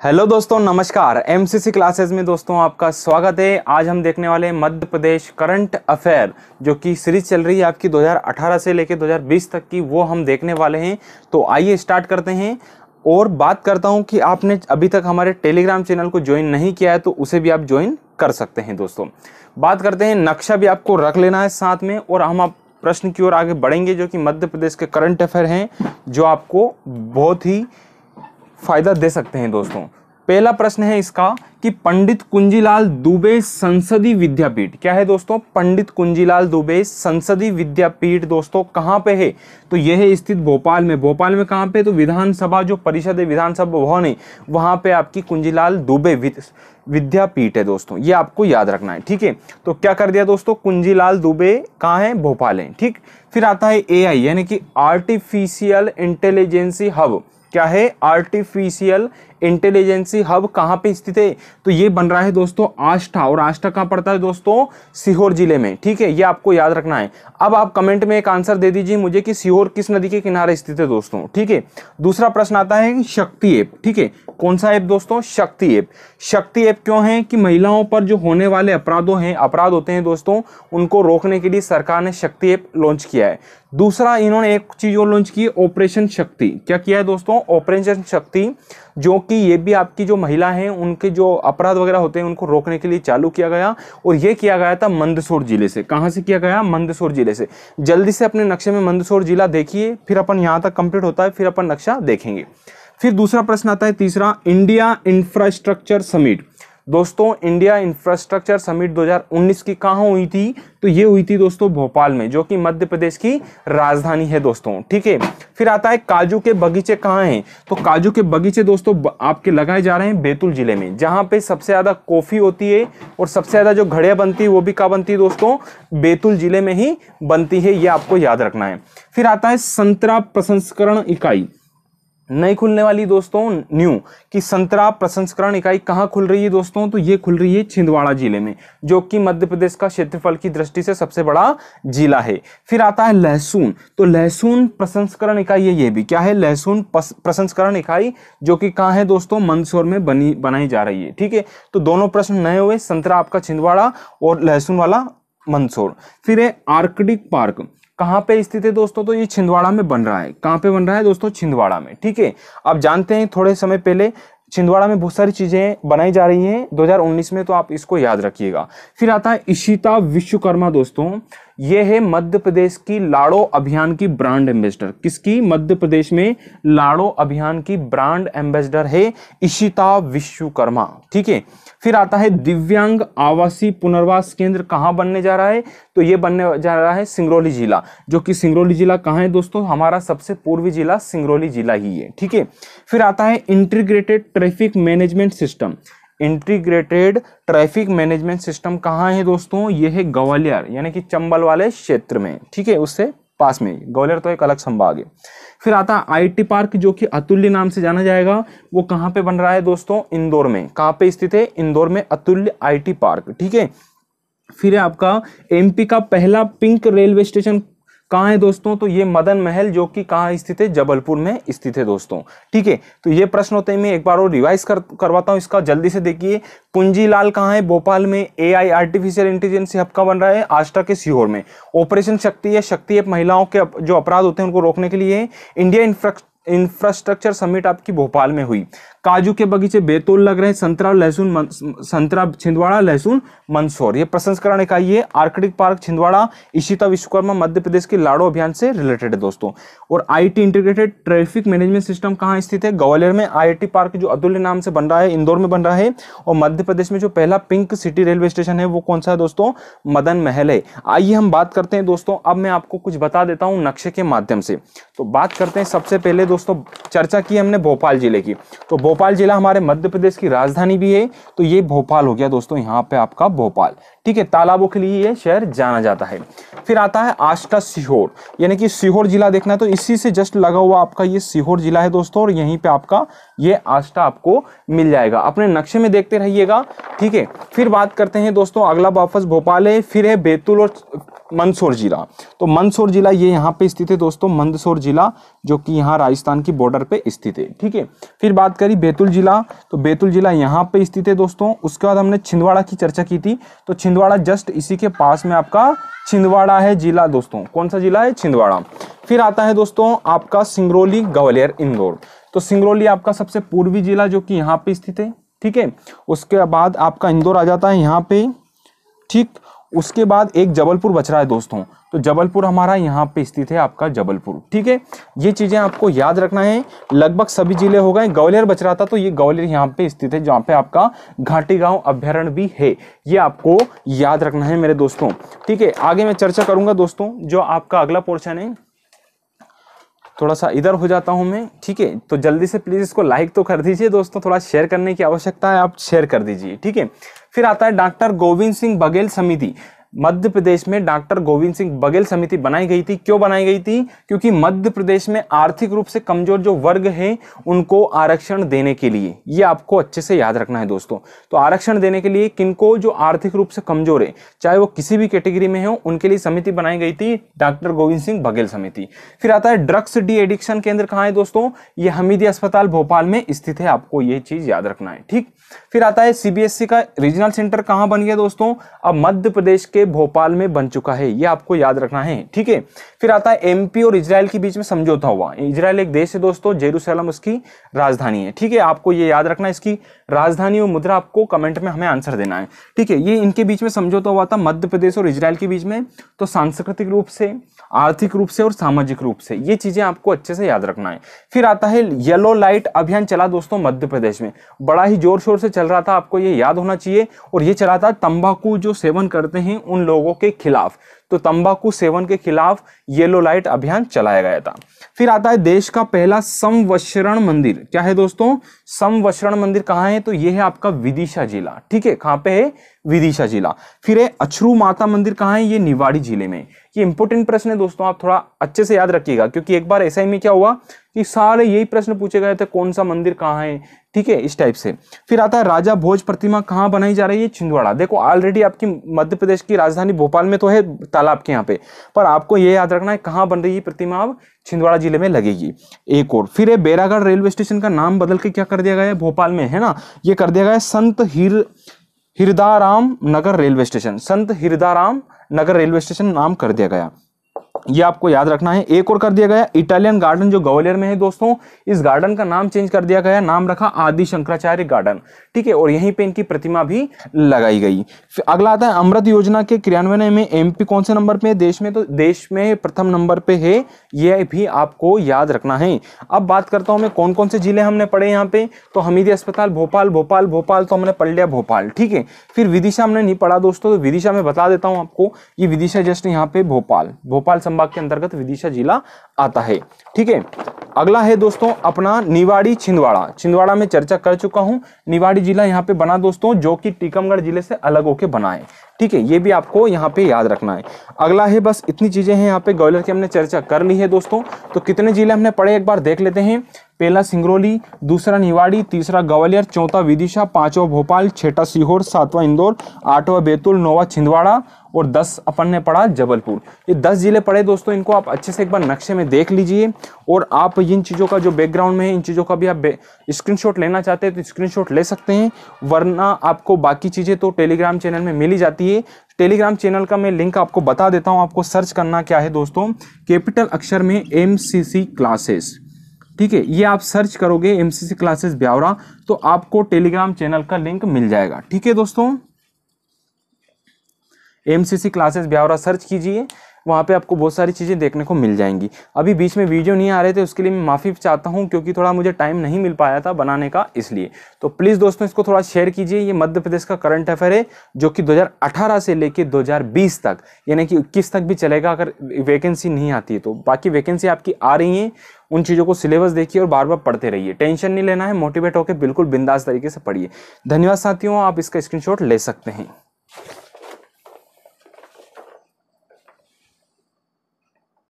Hello दोस्तों, नमस्कार। MCC classes में दोस्तों आपका स्वागत है। आज हम देखने वाले हैं मध्य प्रदेश करंट अफेयर, जो कि सीरीज चल रही है आपकी 2018 से लेकर 2020 तक की, वो हम देखने वाले हैं। तो आइए स्टार्ट करते हैं। और बात करता हूं कि आपने अभी तक हमारे टेलीग्राम चैनल को ज्वाइन नहीं किया है तो उसे भी आप ज्वाइन कर सकते हैं। दोस्तों बात करते हैं, नक्शा भी आपको रख लेना है साथ में, और हम आप प्रश्न की ओर आगे बढ़ेंगे जो कि मध्य प्रदेश के करंट अफेयर हैं, जो आपको बहुत ही फायदा दे सकते हैं। दोस्तों पहला प्रश्न है इसका कि पंडित कुंजीलाल दुबे संसदीय विद्यापीठ क्या है। दोस्तों पंडित कुंजीलाल दुबे संसदीय विद्यापीठ दोस्तों कहाँ पे है? तो यह है स्थित भोपाल में। भोपाल में कहाँ पे? तो विधानसभा जो परिषद है, विधानसभा भवन है, वहां पे आपकी कुंजीलाल दुबे विद्यापीठ है। दोस्तों ये आपको याद रखना है, ठीक है। तो क्या कर दिया दोस्तों, कुंजीलाल दुबे कहाँ है? भोपाल है, ठीक। फिर आता है एआई यानी कि आर्टिफिशियल इंटेलिजेंसी हब। क्या है? आर्टिफिशियल इंटेलिजेंसी हब कहाँ पे स्थित है? तो ये बन रहा है दोस्तों आष्टा, और आष्टा कहाँ पड़ता है दोस्तों? सीहोर जिले में, ठीक है। ये आपको याद रखना है। अब आप कमेंट में एक आंसर दे दीजिए मुझे कि सीहोर किस नदी के किनारे स्थित है दोस्तों, ठीक है। दूसरा प्रश्न आता है शक्ति ऐप, ठीक है। कौन सा ऐप दोस्तों? शक्ति ऐप। शक्ति ऐप क्यों है? कि महिलाओं पर जो होने वाले अपराध होते हैं दोस्तों, उनको रोकने के लिए सरकार ने शक्ति ऐप लॉन्च किया है। दूसरा इन्होंने एक चीज और लॉन्च की है, ऑपरेशन शक्ति। क्या किया है दोस्तों? ऑपरेशन शक्ति, जो कि ये भी आपकी जो महिला हैं उनके जो अपराध वगैरह होते हैं उनको रोकने के लिए चालू किया गया, और ये किया गया था मंदसौर जिले से। कहां से किया गया? मंदसौर जिले से। जल्दी से अपने नक्शे में मंदसौर जिला देखिए, फिर अपन यहां तक कंप्लीट होता है, फिर अपन नक्शा देखेंगे। फिर दूसरा प्रश्न आता है तीसरा, इंडिया इंफ्रास्ट्रक्चर समिट। दोस्तों इंडिया इंफ्रास्ट्रक्चर समिट 2019 की कहाँ हुई थी? तो ये हुई थी दोस्तों भोपाल में, जो कि मध्य प्रदेश की राजधानी है दोस्तों, ठीक है। फिर आता है काजू के बगीचे कहाँ हैं? तो काजू के बगीचे दोस्तों आपके लगाए जा रहे हैं बैतूल जिले में, जहां पे सबसे ज्यादा कॉफी होती है, और सबसे ज्यादा जो घड़ियां बनती है वो भी कहाँ बनती है दोस्तों? बैतूल जिले में ही बनती है। ये आपको याद रखना है। फिर आता है संतरा प्रसंस्करण इकाई, नई खुलने वाली दोस्तों, न्यू, कि संतरा प्रसंस्करण इकाई कहाँ खुल रही है दोस्तों? तो ये खुल रही है छिंदवाड़ा जिले में, जो कि मध्य प्रदेश का क्षेत्रफल की दृष्टि से सबसे बड़ा जिला है। फिर आता है लहसुन। तो लहसुन प्रसंस्करण इकाई है, ये भी क्या है? लहसुन प्रसंस्करण इकाई, जो कि कहाँ है दोस्तों? मंदसौर में बनाई जा रही है, ठीक है। तो दोनों प्रश्न नए हुए, संतरा आपका छिंदवाड़ा और लहसुन वाला मंदसौर। फिर है आर्कटिक पार्क, कहां पे स्थित है दोस्तों? तो ये छिंदवाड़ा में बन रहा है। कहां पे बन रहा है दोस्तों? छिंदवाड़ा में, ठीक है। अब जानते हैं, थोड़े समय पहले छिंदवाड़ा में बहुत सारी चीजें बनाई जा रही हैं 2019 में, तो आप इसको याद रखिएगा। फिर आता है इशिता विश्वकर्मा दोस्तों, ये है मध्य प्रदेश की लाड़ो अभियान की ब्रांड एम्बेसडर। किसकी? मध्य प्रदेश में लाड़ो अभियान की ब्रांड एम्बेसडर है इशिता विश्वकर्मा, ठीक है। फिर आता है दिव्यांग आवासीय पुनर्वास केंद्र, कहां बनने जा रहा है? तो ये बनने जा रहा है सिंगरौली जिला, जो कि सिंगरौली जिला कहां है दोस्तों? हमारा सबसे पूर्वी जिला सिंगरौली जिला ही है, ठीक है। फिर आता है integrated traffic management system. Integrated traffic management system कहाँ है दोस्तों? ये है ग्वालियर यानी कि चंबल वाले क्षेत्र में, ठीक है, उससे पास में। ग्वालियर तो एक अलग संभाग है। फिर आता है आईटी पार्क, जो कि अतुल्य नाम से जाना जाएगा, वो कहाँ पे बन रहा है दोस्तों? इंदौर में। कहाँ पे स्थित है? इंदौर में अतुल्य आईटी पार्क, ठीक है। फिर है आपका एमपी का पहला पिंक रेलवे स्टेशन कहाँ है दोस्तों? तो ये मदन महल, जो कि कहाँ स्थित है? जबलपुर में स्थित है दोस्तों, ठीक है। तो ये प्रश्न होते हैं, मैं एक बार और रिवाइज करवाता हूँ इसका, जल्दी से देखिए। कुंजीलाल कहाँ है? भोपाल में। एआई आर्टिफिशियल इंटेलिजेंस हब का बन रहा है आष्टा के सीहोर में। ऑपरेशन शक्ति या शक्ति ऐप महिलाओं के जो अपराध होते हैं उनको रोकने के लिए। इंडिया इंफ्रास्ट्रक्चर समिट आपकी भोपाल में हुई। काजू के बगीचे बैतूल लग रहे हैं। संतरा लहसुन, संतरा छिंदवाड़ा, लहसुन मंदसौर। ये प्रसंस्करण इकाई है। आर्कटिक पार्क छिंदवाड़ा, इशिता विश्वकर्मा मध्य प्रदेश के लाड़ो अभियान से रिलेटेड है दोस्तों। और IT integrated traffic management system कहाँ स्थित है? ग्वालियर में। आईटी पार्क जो अतुल्य नाम से बन रहा है, इंदौर में बन रहा है। और मध्य प्रदेश में जो पहला पिंक सिटी रेलवे स्टेशन है वो कौन सा है दोस्तों? मदन महल है। आइए हम बात करते हैं दोस्तों, अब मैं आपको कुछ बता देता हूँ नक्शे के माध्यम से। तो बात करते हैं, सबसे पहले दोस्तों चर्चा की हमने भोपाल जिले की, तो भोपाल जिला हमारे मध्य प्रदेश की राजधानी भी है, तो ये भोपाल हो गया दोस्तों, यहाँ पे आपका भोपाल, ठीक है। तालाबों के लिए ये शहर जाना जाता है। फिर आता है आष्टा सीहोर, यानी कि सीहोर जिला देखना है तो इसी से जस्ट लगा हुआ आपका ये सीहोर जिला है दोस्तों, और यहीं पे आपका ये आष्टा आपको मिल जाएगा। अपने नक्शे में देखते रहिएगा, ठीक है। फिर बात करते हैं दोस्तों, अगला वापस भोपाल है, फिर है बैतूल और मंदसौर जिला। तो मंदसौर जिला ये यहाँ पे स्थित है दोस्तों, मंदसौर जिला जो कि यहाँ राजस्थान की बॉर्डर पे स्थित है। ठीक है, फिर बात करी बैतूल जिला, तो बैतूल जिला यहाँ पे स्थित है दोस्तों। उसके बाद हमने छिंदवाड़ा की चर्चा की थी, तो छिंदवाड़ा जस्ट इसी के पास में आपका छिंदवाड़ा है जिला दोस्तों। कौन सा जिला है? छिंदवाड़ा। फिर आता है दोस्तों आपका सिंगरौली, ग्वालियर, इंदौर। तो सिंगरौली आपका सबसे पूर्वी जिला जो कि यहाँ पे स्थित है। ठीक है, उसके बाद आपका इंदौर आ जाता है यहाँ पे। ठीक, उसके बाद एक जबलपुर बच रहा है दोस्तों, तो जबलपुर हमारा यहाँ पे स्थित है आपका जबलपुर। ठीक है, ये चीजें आपको याद रखना है। लगभग सभी जिले हो गए। ग्वालियर बच रहा था, तो ये ग्वालियर यहाँ पे स्थित है, जहाँ पे आपका घाटी गांव अभ्यारण्य भी है। ये आपको याद रखना है मेरे दोस्तों। ठीक है, आगे मैं चर्चा करूंगा दोस्तों। जो आपका अगला पोर्शन है, थोड़ा सा इधर हो जाता हूं मैं। ठीक है, तो जल्दी से प्लीज इसको लाइक तो कर दीजिए दोस्तों, थोड़ा शेयर करने की आवश्यकता है, आप शेयर कर दीजिए। ठीक है, फिर आता है डॉक्टर गोविंद सिंह बघेल समिति। मध्य प्रदेश में डॉक्टर गोविंद सिंह बघेल समिति बनाई गई थी। क्यों बनाई गई थी? क्योंकि मध्य प्रदेश में आर्थिक रूप से कमजोर जो वर्ग है उनको आरक्षण देने के लिए, ये आपको अच्छे से याद रखना है दोस्तों। तो आरक्षण देने के लिए किनको? जो आर्थिक रूप से कमजोर है, चाहे वो किसी भी कैटेगरी में हो, उनके लिए समिति बनाई गई थी, डॉक्टर गोविंद सिंह बघेल समिति। फिर आता है ड्रग्स डी एडिक्शन केंद्र कहाँ है दोस्तों? ये हमीदी अस्पताल भोपाल में स्थित है, आपको ये चीज याद रखना है। ठीक, फिर आता है सीबीएसई का रीजनल सेंटर कहां बन गया दोस्तों? अब मध्य प्रदेश के भोपाल में बन चुका है, ये आपको याद रखना है। ठीक है, फिर आता है एमपी और इजराइल के बीच में समझौता हुआ। इजराइल एक देश है दोस्तों, जेरूसलम उसकी राजधानी है। ठीक है, आपको ये याद रखना है, इसकी राजधानी और मुद्रा आपको कमेंट में हमें आंसर देना है। ठीक है, ये इनके बीच में समझौता हुआ था, मध्य प्रदेश और इजराइल के बीच में। तो सांस्कृतिक रूप से, आर्थिक रूप से और सामाजिक रूप से ये चीजें आपको अच्छे से याद रखना है। फिर आता है येलो लाइट अभियान चला दोस्तों मध्य प्रदेश में, बड़ा ही जोर शोर से चल रहा था, आपको ये याद होना चाहिए। और ये चला था तंबाकू जो सेवन करते हैं उन लोगों के खिलाफ। तो तंबाकू सेवन के खिलाफ येलो लाइट अभियान चलाया गया था। फिर आता है देश का पहला समवस्रण मंदिर। क्या है दोस्तों? समवस्रण मंदिर कहाँ है? तो ये है आपका विदिशा जिला। ठीक है, कहाँ पे है? विदिशा जिला। फिर है अछरू माता मंदिर कहाँ है? ये निवाड़ी जिले में। ये इंपॉर्टेंट प्रश्न है दोस्तों, आप थोड़ा अच्छे से याद रखिएगा, क्योंकि एक बार एसआई में क्या हुआ कि सारे यही प्रश्न पूछे गए थे, कौन सा मंदिर कहाँ है। ठीक है, इस टाइप से। फिर आता है राजा भोज प्रतिमा कहाँ बनाई जा रही है? छिंदवाड़ा। देखो ऑलरेडी आपकी मध्य प्रदेश की राजधानी भोपाल में तो है, तालाब के यहाँ पे, पर आपको ये याद रखना है कहाँ बन रही है प्रतिमा? अब छिंदवाड़ा जिले में लगेगी। एक और फिर है बैरागढ़ रेलवे स्टेशन का नाम बदल के क्या कर दिया गया है? भोपाल में है ना, ये कर दिया गया है Sant Hirdaram Nagar railway station. Sant Hirdaram Nagar railway station नाम कर दिया गया, ये आपको याद रखना है। एक और कर दिया गया इटालियन गार्डन जो ग्वालियर में है दोस्तों, इस गार्डन का नाम चेंज कर दिया गया, नाम रखा आदि शंकराचार्य गार्डन। ठीक है, और यहीं पे इनकी प्रतिमा भी लगाई गई। फिर अगला आता है अमृत योजना के क्रियान्वयन में एमपी कौन से नंबर पे है देश में? तो देश में प्रथम नंबर पे है, यह भी आपको याद रखना है। अब बात करता हूं मैं कौन कौन से जिले हमने पढ़े यहाँ पे। तो हमीदी अस्पताल भोपाल, भोपाल भोपाल तो हमने पढ़ लिया भोपाल। ठीक है, फिर विदिशा हमने नहीं पढ़ा दोस्तों, तो विदिशा में बता देता हूं आपको, ये विदिशा जस्ट यहाँ पे भोपाल संभाग के अंतर्गत विदिशा जिला आता है। ठीक है, अगला है दोस्तों अपना निवाड़ी छिंदवाड़ा। छिंदवाड़ा में चर्चा कर चुका हूं, निवाड़ी जिला यहाँ पे बना दोस्तों, जो कि टीकमगढ़ जिले से अलग होके बना है। ठीक है, ये भी आपको यहाँ पे याद रखना है। अगला है, बस इतनी चीजें हैं यहाँ पे, ग्वालियर की हमने चर्चा कर ली है दोस्तों। तो कितने जिले हमने पढ़े एक बार देख लेते हैं। पहला सिंगरौली, दूसरा निवाड़ी, तीसरा ग्वालियर, चौथा विदिशा, पांचवा भोपाल, छठा सीहोर, सातवां इंदौर, आठवां बैतूल, नौवां छिंदवाड़ा और 10 अपन ने पढ़ा जबलपुर। ये 10 जिले पढ़े दोस्तों, इनको आप अच्छे से एक बार नक्शे में देख लीजिए। और आप इन चीज़ों का जो बैकग्राउंड में है, इन चीज़ों का भी आप स्क्रीनशॉट लेना चाहते हैं तो स्क्रीनशॉट ले सकते हैं, वरना आपको बाकी चीज़ें तो टेलीग्राम चैनल में मिल ही जाती है। टेलीग्राम चैनल का मैं लिंक आपको बता देता हूँ। आपको सर्च करना क्या है दोस्तों, कैपिटल अक्षर में MCC क्लासेस। ठीक है, ये आप सर्च करोगे MCC क्लासेस ब्यावरा, तो आपको टेलीग्राम चैनल का लिंक मिल जाएगा। ठीक है दोस्तों, MCC क्लासेस ब्यावरा सर्च कीजिए, वहाँ पे आपको बहुत सारी चीज़ें देखने को मिल जाएंगी। अभी बीच में वीडियो नहीं आ रहे थे, उसके लिए मैं माफ़ी चाहता हूँ, क्योंकि थोड़ा मुझे टाइम नहीं मिल पाया था बनाने का, इसलिए। तो प्लीज़ दोस्तों इसको थोड़ा शेयर कीजिए। ये मध्य प्रदेश का करंट अफेयर है, जो कि 2018 से लेके 2020 तक, यानी कि 21 तक भी चलेगा अगर वैकेंसी नहीं आती है तो। बाकी वैकेंसी आपकी आ रही है, उन चीज़ों को सिलेबस देखिए और बार बार पढ़ते रहिए। टेंशन नहीं लेना है, मोटिवेट होकर बिल्कुल बिंदास तरीके से पढ़िए। धन्यवाद साथियों, आप इसका स्क्रीनशॉट ले सकते हैं।